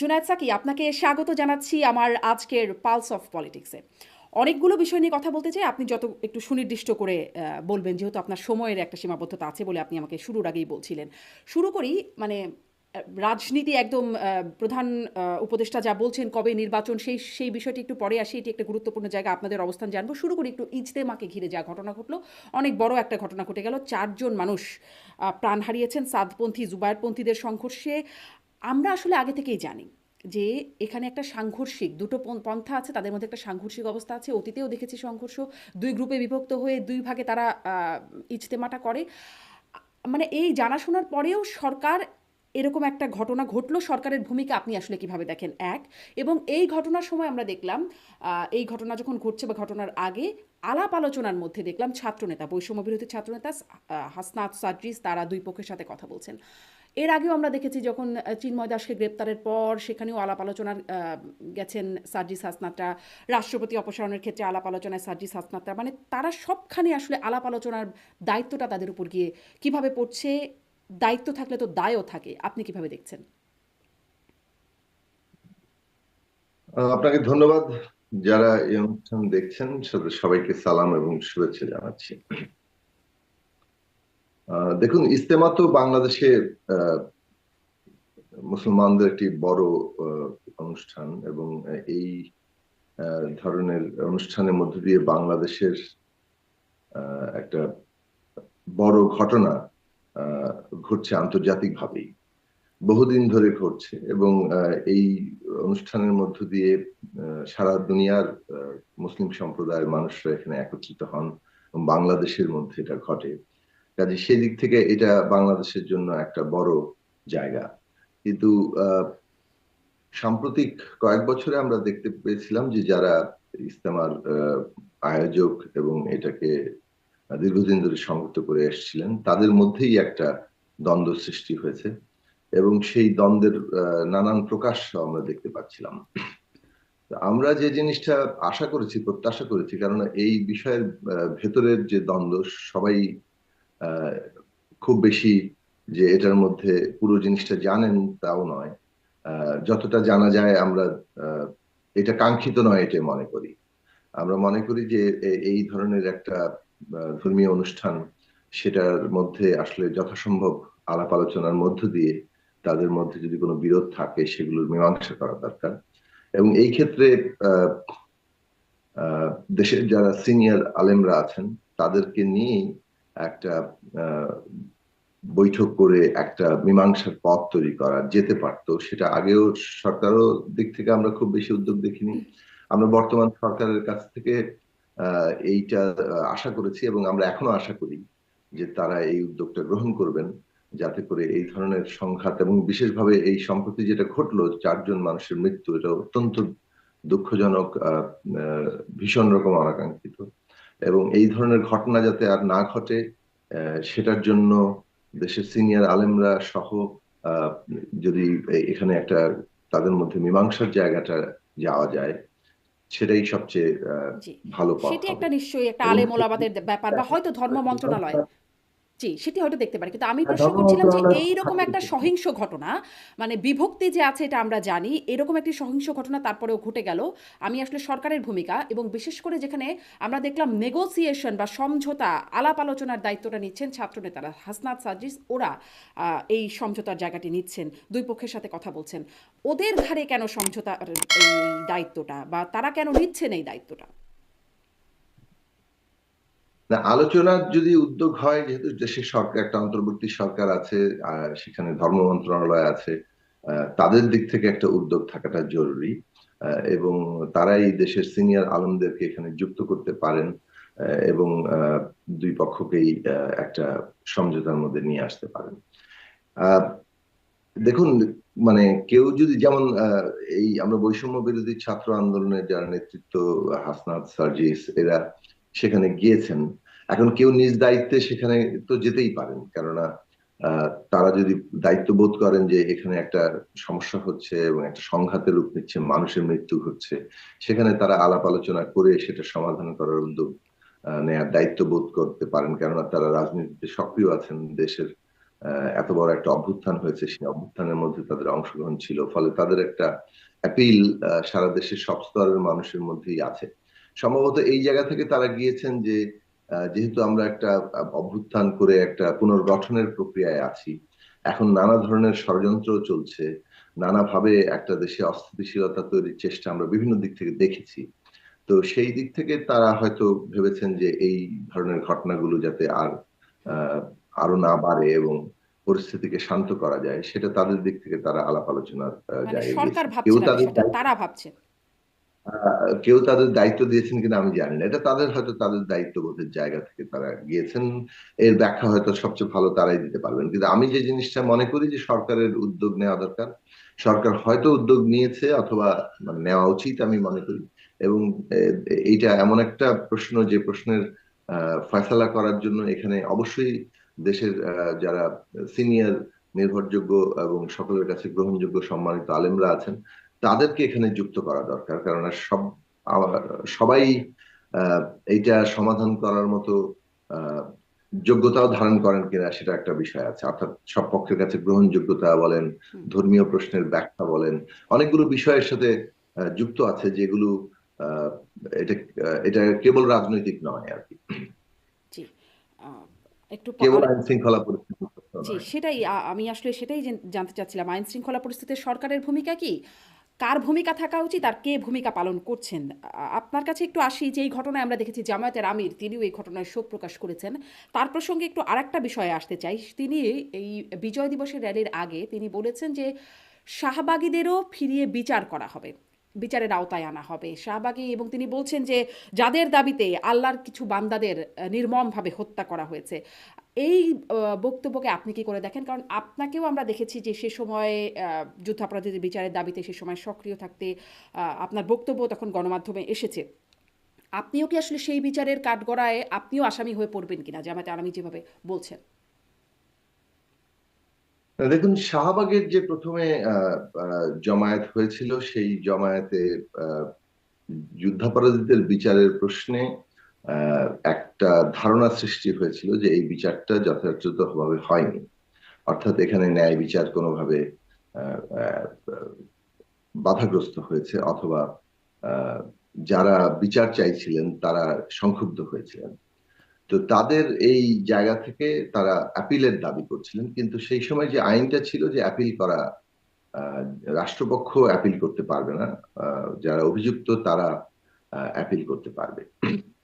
Junaid Psaki, আপনাকে স্বাগত জানাচ্ছি আমার আজকের পালস অফ পলিটিক্সে। অনেকগুলো বিষয় নিয়ে কথা বলতে চাই, আপনি যত একটু সুনির্দিষ্ট করে বলবেন, যেহেতু আপনার সময়ের একটা সীমাবদ্ধতা আছে বলে আপনি আমাকে শুরুর আগেই বলছিলেন। শুরু করি, মানে রাজনীতি একদম প্রধান উপদেষ্টা যা বলছেন কবে নির্বাচন, সেই সেই বিষয়টি একটু পরে আসি, এটি একটা গুরুত্বপূর্ণ জায়গা, আপনাদের অবস্থান জানবো। শুরু করি একটু ইজতেমাকে ঘিরে যা ঘটনা ঘটলো। অনেক বড় একটা ঘটনা ঘটে গেল, 4 জন মানুষ প্রাণ হারিয়েছেন সাদপন্থী জুবায়েরপন্থীদের সংঘর্ষে। আমরা আসলে আগে থেকেই জানি যে এখানে একটা সাংঘর্ষিক দুটো পন্থা আছে, তাদের মধ্যে একটা সাংঘর্ষিক অবস্থা আছে। অতীতেও দেখেছি সংঘর্ষ, দুই গ্রুপে বিভক্ত হয়ে দুই ভাগে তারা ইজতেমাটা করে। মানে এই জানাশোনার পরেও সরকার, এরকম একটা ঘটনা ঘটলো, সরকারের ভূমিকা আপনি আসলে কিভাবে দেখেন? এক, এবং এই ঘটনার সময় আমরা দেখলাম, এই ঘটনা যখন ঘটছে বা ঘটনার আগে আলাপ আলোচনার মধ্যে দেখলাম ছাত্রনেতা, বৈষম্য বিরোধী ছাত্রনেতা হাসনাত সাদরিস, তারা দুই পক্ষের সাথে কথা বলছেন। এর আগেও আমরা দেখেছি যখন চিন্ময় দাসকে গ্রেপ্তারের পর সেখানেও আলাপ আলোচনার গেছেন সার্জিস হাসনাতরা, রাষ্ট্রপতি অপসারণের ক্ষেত্রে আলাপ আলোচনায় সার্জিস হাসনাতরা, মানে তারা সবখানে আসলে আলাপ আলোচনার দায়িত্বটা তাদের উপর গিয়ে কিভাবে পড়ছে। দায়িত্ব থাকলে তো দায়ও থাকে, আপনি কিভাবে দেখছেন? আপনাকে ধন্যবাদ। যারা এই অনুষ্ঠান দেখছেন সবাইকে সালাম এবং শুভেচ্ছা জানাচ্ছি। দেখুন, ইস্তেমা তো বাংলাদেশে আহ, মুসলমানদের একটি বড় আহ, অনুষ্ঠান, এবং এই ধরনের অনুষ্ঠানের মধ্য দিয়ে বাংলাদেশের একটা বড় ঘটনা আহ, ঘটছে আন্তর্জাতিকভাবেই, বহুদিন ধরে ঘটছে। এবং এই অনুষ্ঠানের মধ্য দিয়ে সারা দুনিয়ার মুসলিম সম্প্রদায়ের মানুষরা এখানে একত্রিত হন এবং বাংলাদেশের মধ্যে এটা ঘটে। কাজে সেই দিক থেকে এটা বাংলাদেশের জন্য একটা বড় জায়গা। কিন্তু আহ, সাম্প্রতিক কয়েক বছরে আমরা দেখতে পেয়েছিলাম যে যারা ইজতেমার আয়োজক এবং এটাকে দীর্ঘদিন ধরে সংগঠিত করে এসেছিলেন, তাদের মধ্যেই একটা দ্বন্দ্ব সৃষ্টি হয়েছে, এবং সেই দ্বন্দ্বের নানান প্রকাশ্য আমরা দেখতে পাচ্ছিলাম। আমরা যে জিনিসটা আশা করেছি, প্রত্যাশা করেছি, কারণ এই বিষয়ের ভেতরের যে দ্বন্দ্ব, সবাই আহ, খুব বেশি যে এটার মধ্যে পুরো জিনিসটা জানেন তাও নয়। যতটা জানা যায় আমরা আহ, এটা কাঙ্ক্ষিত নয় এটা মনে করি। আমরা মনে করি যে এই ধরনের একটা ধর্মীয় অনুষ্ঠান, সেটার মধ্যে আসলে যথাসম্ভব আলাপ আলোচনার মধ্য দিয়ে তাদের মধ্যে যদি কোনো বিরোধ থাকে সেগুলোর মীমাংসা করা দরকার। এবং এই ক্ষেত্রে আহ, আহ, দেশের যারা সিনিয়র আলেমরা আছেন তাদেরকে নিয়েই একটা আহ, বৈঠক করে একটা মীমাংসার পথ তৈরি করা যেতে পারতো। সেটা আগেও সরকারও দিক থেকে আমরা খুব বেশি উদ্যোগ দেখিনি। আমরা বর্তমান সরকারের কাছ থেকে এইটা আশা করেছি, এবং আমরা এখনো আশা করি যে তারা এই উদ্যোগটা গ্রহণ করবেন, যাতে করে এই ধরনের সংঘাত, এবং বিশেষভাবে এই সম্প্রতি যেটা ঘটলো 4 জন মানুষের মৃত্যু, এটা অত্যন্ত দুঃখজনক, ভীষণ রকম অনাকাঙ্ক্ষিত, এবং এই ধরনের ঘটনা যাতে আর না ঘটে সেটার জন্য দেশের সিনিয়র আলেমরা সহ আহ, যদি এখানে একটা তাদের মধ্যে মীমাংসার জায়গাটা যাওয়া যায়, সেটাই সবচেয়ে জি, ভালো পথ সেটি হবে। একটা নিশ্চয়ই একটা এবং আলেম ওলামাদের ব্যাপার, বা হয়তো ধর্ম মন্ত্রণালয়, জি, সেটি হয়তো দেখতে পারি। কিন্তু আমি প্রশ্ন ধর্ম করছিলাম যে মন্ত্রণালয় এইরকম থাকবে একটা সেখানে। সহিংস ঘটনা, মানে বিভক্তি যে আছে এটা আমরা জানি, এরকম একটি সহিংস ঘটনা তারপরেও ঘটে গেল। আমি আসলে সরকারের ভূমিকা, এবং বিশেষ করে যেখানে আমরা দেখলাম নেগোসিয়েশন বা সমঝোতা, আলাপ আলোচনার দায়িত্বটা নিচ্ছেন ছাত্রনেতারা, হাসনাত সাজিস, ওরা এই সমঝোতার জায়গাটি নিচ্ছেন, দুই পক্ষের সাথে কথা বলছেন। ওদের ঘাড়ে কেন সমঝোতার এই দায়িত্বটা, বা তারা কেন নিচ্ছেন এই দায়িত্বটা? না, আলোচনার যদি উদ্যোগ হয়, যেহেতু দেশের সরকার একটা অন্তর্বর্তী সরকার আছে, সেখানে ধর্ম মন্ত্রণালয় আছে, তাদের দিক থেকে একটা উদ্যোগ থাকাটা জরুরি। এবং তারাই দেশের সিনিয়র আলেমদেরকে এখানে যুক্ত করতে পারেন, এবং দুই পক্ষকেই একটা সমঝোতার মধ্যে নিয়ে আসতে পারেন। আহ, দেখুন, মানে কেউ যদি যেমন এই আমরা বৈষম্য বিরোধী ছাত্র আন্দোলনের যারা নেতৃত্ব, হাসনাত সার্জিস, এরা সেখানে গিয়েছেন। এখন কেউ নিজ দায়িত্বে সেখানে তো যেতেই পারেন, কেননা তারা যদি দায়িত্ব বোধ করেন যে এখানে একটা সমস্যা হচ্ছে এবং একটা সংঘাতের রূপ নিচ্ছে, মানুষের মৃত্যু হচ্ছে, সেখানে তারা আলাপ আলোচনা করে সেটা সমাধান করার উদ্যোগ নেয়ার দায়িত্ব বোধ করতে পারেন, কেননা তারা রাজনীতিতে সক্রিয় আছেন, দেশের এত বড় একটা অভ্যুত্থান হয়েছে, সেই অভ্যুত্থানের মধ্যে তাদের অংশগ্রহণ ছিল, ফলে তাদের একটা অ্যাপিল সারা দেশের সব স্তরের মানুষের মধ্যেই আছে। সম্ভবত এই জায়গা থেকে তারা গিয়েছেন যে যেহেতু আমরা একটা অভ্যুত্থান করে একটা পুনর্গঠনের প্রক্রিয়ায় আছি, এখন নানা ধরনের ষড়যন্ত্র চলছে, নানাভাবে একটা দেশে অস্থিতিশীলতা তৈরির চেষ্টা আমরা বিভিন্ন দিক থেকে দেখেছি। তো সেই দিক থেকে তারা হয়তো ভেবেছেন যে এই ধরনের ঘটনাগুলো যাতে আহ, আরো না বাড়ে এবং পরিস্থিতিকে শান্ত করা যায়, সেটা তাদের দিক থেকে তারা আলাপ আলোচনার মানে জায়গায় সরকার গিয়েছেন। ভাবছে না বিষয়টা, তারা ভাবছেন। কেউ তাদের দায়িত্ব দিয়েছেন কিনা আমি জানি না, এটা তাদের হয়তো তাদের দায়িত্ববোধের জায়গা থেকে তারা গিয়েছেন। এর ব্যাখ্যা হয়তো সবচেয়ে ভালো তারাই দিতে পারবেন, কিন্তু আমি যে জিনিসটা মনে করি যে সরকারের উদ্যোগ নেওয়া দরকার, সরকার হয়তো উদ্যোগ নিয়েছে অথবা মানে নেওয়া উচিত আমি মনে করি। এবং এইটা এমন একটা প্রশ্ন যে প্রশ্নের ফয়সালা করার জন্য এখানে অবশ্যই দেশের যারা সিনিয়র, নির্ভরযোগ্য এবং সকলের কাছে গ্রহণযোগ্য সম্মানিত আলেমরা আছেন, তাদেরকে এখানে যুক্ত করা দরকার। কারণ সবাই আহ, এইটা সমাধান করার মতো আহ, যোগ্যতাও ধারণ করেন কিনা সেটা একটা বিষয় আছে। অর্থাৎ সব পক্ষের কাছে গ্রহণযোগ্যতা বলেন, হুম, ধর্মীয় প্রশ্নের ব্যাখ্যা বলেন, অনেকগুলো বিষয়ের সাথে যুক্ত আছে যেগুলো আহ, এটা এটা কেবল রাজনৈতিক নয় আর কি, জি। আহ, একটু কেবল আইন শৃঙ্খলা পরিস্থিতি জি, নয়। সেটাই আমি আসলে সেটাই জানতে চাচ্ছিলাম, আইন শৃঙ্খলা পরিস্থিতিতে সরকারের ভূমিকা কি, কার ভূমিকা থাকা উচিত আর কে ভূমিকা পালন করছেন। আপনার কাছে একটু আসি, যে এই ঘটনায় আমরা দেখেছি জামায়াতের আমির তিনিও এই ঘটনায় শোক প্রকাশ করেছেন। তার প্রসঙ্গে একটু আরেকটা বিষয়ে আসতে চাই। তিনি এই বিজয় দিবসের র্যালির আগে তিনি বলেছেন যে শাহবাগীদেরও ফিরিয়ে বিচার করা হবে, বিচারের আওতায় আনা হবে শাহবাগী, এবং তিনি বলছেন যে যাদের দাবিতে আল্লাহর কিছু বান্দাদের নির্মমভাবে হত্যা করা হয়েছে। এই বক্তব্যকে আপনি কি করে দেখেন? কারণ আপনাকেও আমরা দেখেছি যে সে সময় যুদ্ধাপরাধীদের বিচারের দাবিতে সে সময় সক্রিয় থাকতে, আপনার বক্তব্য তখন গণমাধ্যমে এসেছে। আপনিও কি আসলে সেই বিচারের কাঠগড়ায় আপনিও আসামি হয়ে পড়বেন কিনা, জামায়াতে আরামি যেভাবে বলছেন? দেখুন, শাহবাগের যে প্রথমে জমায়েত হয়েছিল, সেই জমায়েতে আহ, যুদ্ধাপরাধীদের বিচারের প্রশ্নে একটা ধারণা সৃষ্টি হয়েছিল যে এই বিচারটা যথাযথভাবে হয়নি। অর্থাৎ এখানে ন্যায় বিচার কোনোভাবে আহ, আহ, বাধাগ্রস্ত হয়েছে, অথবা আহ, যারা বিচার চাইছিলেন তারা সংক্ষুব্ধ হয়েছিলেন। তো তাদের এই জায়গা থেকে তারা অ্যাপিলের দাবি করছিলেন, কিন্তু সেই সময় যে আইনটা ছিল যে অ্যাপিল করা, আহ, রাষ্ট্রপক্ষ অ্যাপিল করতে পারবে না, যারা অভিযুক্ত তারা অ্যাপিল করতে পারবে।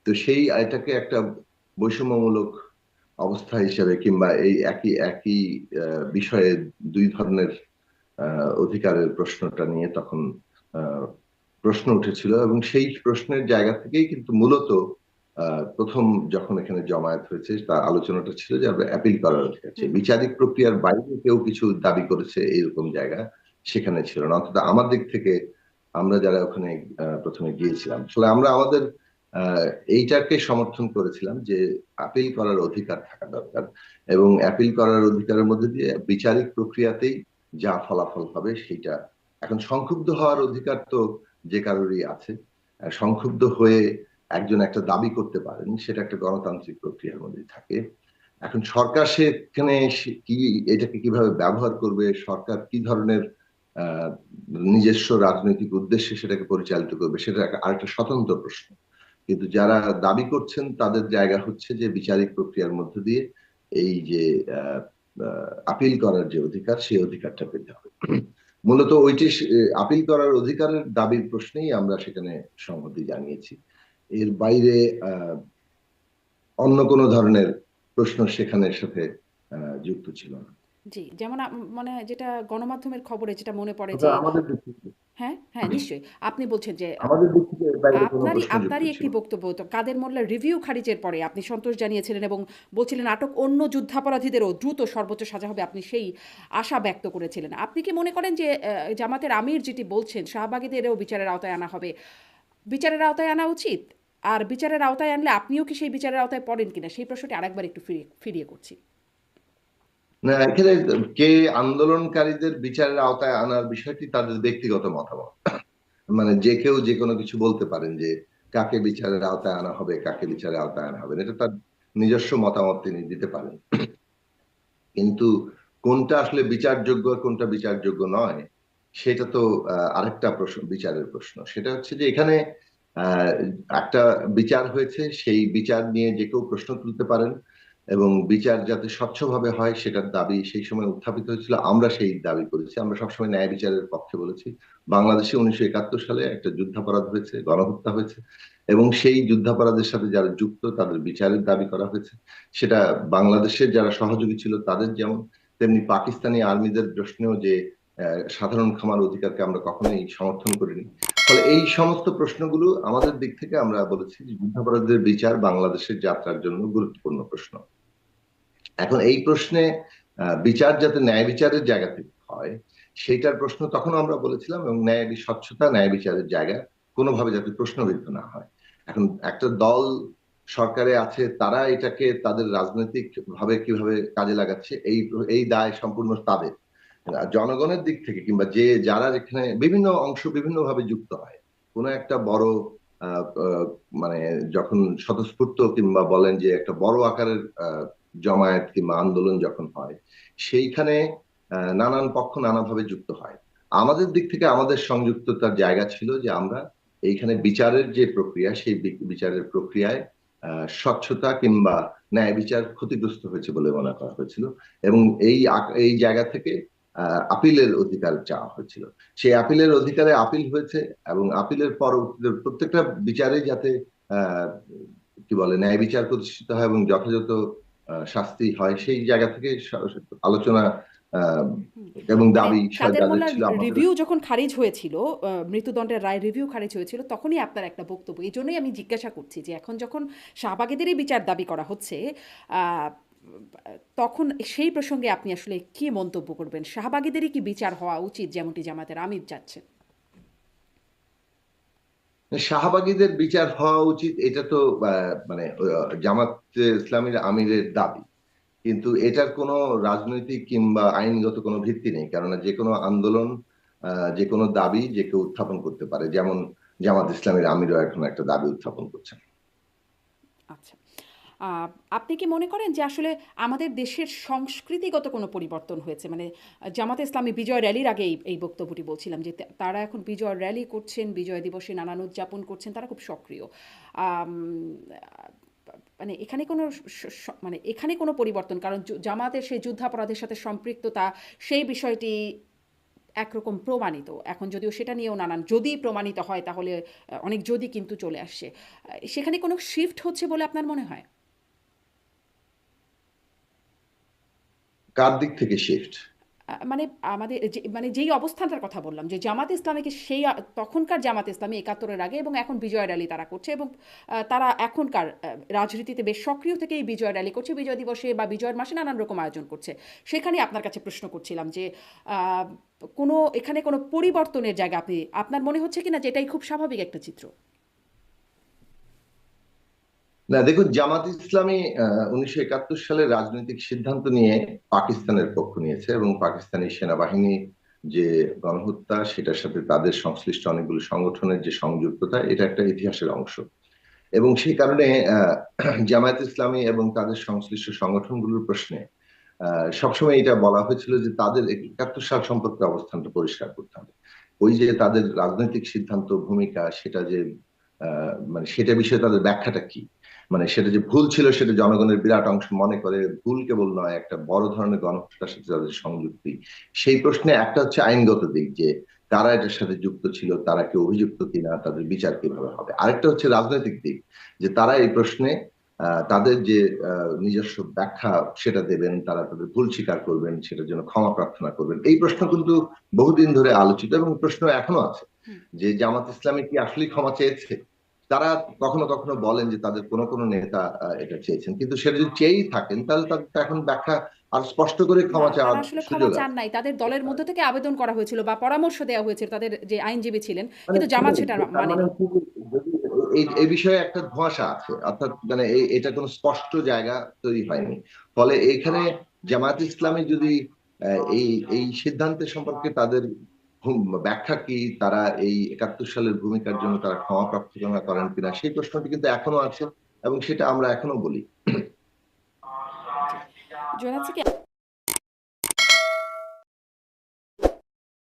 তো সেই এটাকে একটা বৈষম্যমূলক অবস্থা হিসেবে, কিংবা এই একই একই বিষয়ে দুই ধরনের অধিকারের প্রশ্নটা নিয়ে তখন আহ, প্রশ্ন উঠেছিল, এবং সেই প্রশ্নের জায়গা থেকেই কিন্তু মূলত প্রথম যখন এখানে জমায়েত হয়েছে তার আলোচনাটা ছিল যে আমরা অ্যাপিল করার অধিকার আছে, হুম, বিচারিক প্রক্রিয়ার বাইরে কেউ কিছু দাবি করেছে এইরকম জায়গা সেখানে ছিল না। অন্তত আমার দিক থেকে আমরা যারা ওখানে প্রথমে গিয়েছিলাম, আসলে আমরা আমাদের আহ, এইটাকে সমর্থন করেছিলাম যে আপিল করার অধিকার থাকা দরকার, এবং অ্যাপিল করার অধিকারের মধ্যে দিয়ে বিচারিক প্রক্রিয়াতেই যা ফলাফল হবে সেইটা। এখন সংক্ষুব্ধ হওয়ার অধিকার তো যে কারোরই আছে। সংক্ষুব্ধ হয়ে একজন একটা দাবি করতে পারেন, সেটা একটা গণতান্ত্রিক প্রক্রিয়ার মধ্যে থাকে। এখন সরকার সেখানে কি এটাকে কিভাবে ব্যবহার করবে, সরকার কি ধরনের আহ নিজস্ব রাজনৈতিক উদ্দেশ্যে সেটাকে পরিচালিত করবে, সেটা আরেকটা স্বতন্ত্র প্রশ্ন। কিন্তু যারা দাবি করছেন তাদের জায়গা হচ্ছে যে বিচারিক প্রক্রিয়ার মধ্য দিয়ে এই যে আপিল করার যে অধিকার, সেই অধিকারটা পেতে হবে। মূলত ওইটি আপিল করার অধিকারের দাবির প্রশ্নেই আমরা সেখানে সম্মতি জানিয়েছি। এর বাইরে আহ অন্য কোনো ধরনের প্রশ্ন সেখানের সাথে যুক্ত ছিল না। জি, যেমন মানে যেটা গণমাধ্যমের খবরে যেটা মনে পড়ে তবে যে আমাদের দিক থেকে হ্যাঁ, হ্যাঁ, নিশ্চয়ই। আপনি বলছেন যে আমাদের দিক থেকে এর বাইরে কোনো আপনারই প্রশ্ন যুক্ত আপনারই ছিল একটি না। বক্তব্য, তো কাদের মোল্লার রিভিউ খারিজের পরে আপনি সন্তোষ জানিয়েছিলেন এবং বলছিলেন আটক অন্য যুদ্ধাপরাধীদেরও দ্রুত সর্বোচ্চ সাজা হবে, আপনি সেই আশা ব্যক্ত করেছিলেন। আপনি কি মনে করেন যে জামাতের আমির যেটি বলছেন শাহবাগীদেরও বিচারের আওতায় আনা হবে, বিচারের আওতায় আনা উচিত? আর বিচারের আওতায় আনলে আপনিও কি সেই বিচারের আওতায় পড়েন কিনা, সেই প্রশ্নটি আরেকবার একটু ফিরিয়ে ফিরিয়ে করছি। না, এখানে কে আন্দোলনকারীদের বিচারের আওতায় আনার বিষয়টি তাদের ব্যক্তিগত মতামত। মানে যে কেউ যে কোনো কিছু বলতে পারেন যে কাকে বিচারের আওতায় আনা হবে, কাকে হুম, বিচারের আওতায় আনা হবে না, এটা তার নিজস্ব মতামত তিনি দিতে পারেন। কিন্তু কোনটা আসলে বিচারযোগ্য আর কোনটা বিচারযোগ্য নয়, সেটা তো আরেকটা প্রশ্ন, বিচারের প্রশ্ন। সেটা হচ্ছে যে এখানে আহ, একটা বিচার হয়েছে, সেই বিচার নিয়ে যে কেউ প্রশ্ন তুলতে পারেন, এবং বিচার যাতে স্বচ্ছভাবে হয় সেটার দাবি সেই সময় উত্থাপিত হয়েছিল। আমরা সেই দাবি করেছি, আমরা সবসময় ন্যায় বিচারের পক্ষে বলেছি। বাংলাদেশে 1971 সালে একটা যুদ্ধাপরাধ হয়েছে, গণহত্যা হয়েছে, এবং সেই যুদ্ধাপরাধের সাথে যারা যুক্ত তাদের বিচারের দাবি করা হয়েছে। সেটা বাংলাদেশের যারা সহযোগী ছিল তাদের যেমন, তেমনি পাকিস্তানি আর্মিদের প্রশ্নেও যে সাধারণ ক্ষমার অধিকারকে আমরা কখনোই সমর্থন করিনি। ফলে এই সমস্ত প্রশ্নগুলো আমাদের দিক থেকে আমরা বলেছি যে যুদ্ধাপরাধের বিচার বাংলাদেশের যাত্রার জন্য গুরুত্বপূর্ণ প্রশ্ন। এখন এই প্রশ্নে বিচার যাতে ন্যায় বিচারের জায়গা থেকে হয় সেইটার প্রশ্ন তখন আমরা বলেছিলাম, এবং ন্যায় স্বচ্ছতা ন্যায় বিচারের জায়গা কোনোভাবে যাতে প্রশ্নবিদ্ধ না হয়। এখন একটা দল সরকারে আছে, তারা এটাকে তাদের রাজনৈতিক ভাবে কিভাবে কাজে লাগাচ্ছে, এই এই দায় সম্পূর্ণ তাদের। জনগণের দিক থেকে কিংবা যে যারা এখানে বিভিন্ন অংশ বিভিন্ন ভাবে যুক্ত হয়, কোনো একটা বড় মানে যখন স্বতঃস্ফূর্ত কিংবা বলেন যে একটা বড় আকারের জমায়েত কিংবা আন্দোলন যখন হয়, সেইখানে নানান পক্ষ নানাভাবে যুক্ত হয়। আমাদের দিক থেকে আমাদের সংযুক্ততার জায়গা ছিল যে আমরা এইখানে বিচারের যে প্রক্রিয়া, সেই বিচারের প্রক্রিয়ায় স্বচ্ছতা কিংবা ন্যায় বিচার ক্ষতিগ্রস্ত হয়েছে বলে মনে করা হয়েছিল, এবং এই জায়গা থেকে আপিলের অধিকার চাওয়া হয়েছিল। সেই আপিলের অধিকারে আপিল হয়েছে, এবং আপিলের পরবর্তীতে প্রত্যেকটা বিচারে যাতে আহ কি বলে ন্যায় বিচার প্রতিষ্ঠিত হয় এবং যথাযথ শাস্তি হয়, সেই জায়গা থেকে আলোচনা আহ, হুম। এবং মানে দাবি কাদের যাদের মোল্লার ছিল আমাদের। রিভিউ যখন খারিজ হয়েছিল, মৃত্যুদণ্ডের রায় রিভিউ খারিজ হয়েছিল, তখনই আপনার একটা বক্তব্য। এই জন্যই আমি জিজ্ঞাসা করছি যে এখন যখন শাহবাগীদেরই বিচার দাবি করা হচ্ছে, আহ, তখন সেই প্রসঙ্গে আপনি আসলে কি মন্তব্য করবেন? শাহবাগীদেরই কি বিচার হওয়া উচিত যেমনটি জামাতের আমির যাচ্ছেন? শাহবাগীদের বিচার হওয়া উচিত, এটা তো মানে জামাত ইসলামীর আমিরের দাবি। কিন্তু এটার কোনো রাজনৈতিক কিংবা আইনগত কোনো ভিত্তি নেই, কেননা যে কোনো আন্দোলন, যে কোনো দাবি যে কেউ উত্থাপন করতে পারে। যেমন জামাত ইসলামীর আমিরও এখন একটা দাবি উত্থাপন করছেন। আচ্ছা। আপনি কি মনে করেন যে আসলে আমাদের দেশের সংস্কৃতিগত কোনো পরিবর্তন হয়েছে? মানে জামাতে ইসলামী বিজয় র‍্যালির আগে এই বক্তব্যটি বলছিলাম যে তারা এখন বিজয় র‍্যালি করছেন, বিজয় দিবসে নানান উদযাপন করছেন, তারা খুব সক্রিয়। আম মানে এখানে কোনো মানে এখানে কোনো পরিবর্তন, কারণ জামাতের সেই যুদ্ধাপরাধের সাথে সম্পৃক্ততা, সেই বিষয়টি একরকম প্রমাণিত। এখন যদিও সেটা নিয়েও নানান যদি প্রমাণিত হয়, তাহলে অনেক যদি কিন্তু চলে আসছে। সেখানে কোনো শিফট হচ্ছে বলে আপনার মনে হয়? কার দিক থেকে শিফট? মানে আমাদের মানে যেই অবস্থানটার কথা বললাম, যে জামাতে ইসলামীকে সেই তখনকার জামাতে ইসলামী ৭১-এর আগে এবং এখন বিজয় র‍্যালি তারা করছে, এবং তারা এখনকার রাজনীতিতে বেশ সক্রিয় থেকেই বিজয় র‍্যালি করছে, বিজয় দিবসে বা বিজয়ের মাসে নানান রকম আয়োজন করছে। সেখানে আপনার কাছে প্রশ্ন করছিলাম যে আহ, কোনো এখানে কোনো পরিবর্তনের জায়গা আপনার মনে হচ্ছে কিনা যে এটাই খুব স্বাভাবিক একটা চিত্র? না, দেখুন, জামাত ইসলামী 1971 সালে রাজনৈতিক সিদ্ধান্ত নিয়ে পাকিস্তানের পক্ষ নিয়েছে, এবং পাকিস্তানি সেনাবাহিনী যে গণহত্যা, সেটার সাথে তাদের সংশ্লিষ্ট অনেকগুলো সংগঠনের যে সংযুক্ততা, এটা একটা ইতিহাসের অংশ। এবং সেই কারণে জামায়াত ইসলামী এবং তাদের সংশ্লিষ্ট সংগঠনগুলোর প্রশ্নে সবসময় এটা বলা হয়েছিল যে তাদের 71 সাল সম্পর্কে অবস্থানটা পরিষ্কার করতে হবে। ওই যে তাদের রাজনৈতিক সিদ্ধান্ত ভূমিকা, সেটা যে মানে সেটা বিষয়ে তাদের ব্যাখ্যাটা কি, মানে সেটা যে ভুল ছিল সেটা জনগণের বিরাট অংশ মনে করে ভুল কেবল নয়, একটা বড় ধরনের গণহত্যার সাথে তাদের সংযুক্তি। সেই প্রশ্নে একটা হচ্ছে আইনগত দিক, যে কারা এটার সাথে যুক্ত ছিল, তারা কি অভিযুক্ত কিনা, তাদের বিচার কিভাবে হবে। আরেকটা হচ্ছে রাজনৈতিক দিক, যে তারা এই প্রশ্নে তাদের যে নিজস্ব ব্যাখ্যা সেটা দেবেন, তারা তাদের ভুল স্বীকার করবেন, সেটার জন্য ক্ষমা প্রার্থনা করবেন। এই প্রশ্ন কিন্তু বহুদিন ধরে আলোচিত, এবং প্রশ্ন এখনো আছে হুম। যে জামাত ইসলামী কি আসলেই ক্ষমা চেয়েছে। তারা কখনো কখনো বলেন যে তাদের কোনো কোনো নেতা এটা চেয়েছেন, কিন্তু সেটা যদি চেয়েই থাকেন তাহলে তাদের তো এখন ব্যাখ্যা আর স্পষ্ট করে না, ক্ষমা তারা চাওয়ার আসলে ক্ষমা সুযোগ চান আছে। নাই। তাদের দলের মধ্য থেকে আবেদন করা হয়েছিল বা পরামর্শ দেওয়া হয়েছিল তাদের যে আইনজীবী ছিলেন। মানে কিন্তু জামাত সেটা তার মানে মানেনি। হচ্ছে যে যদি এই বিষয়ে একটা ধোঁয়াশা আছে, অর্থাৎ মানে এটা কোনো স্পষ্ট জায়গা তৈরি হয়নি। ফলে এখানে জামাত ইসলামী যদি এই এই সিদ্ধান্তের সম্পর্কে তাদের ব্যাখ্যা কি, তারা এই 71 সালের ভূমিকার জন্য তারা ক্ষমা প্রার্থনা করেন কিনা, সেই প্রশ্নটি কিন্তু এখনো আছে, এবং সেটা আমরা এখনো বলি। জি। জোনাল কি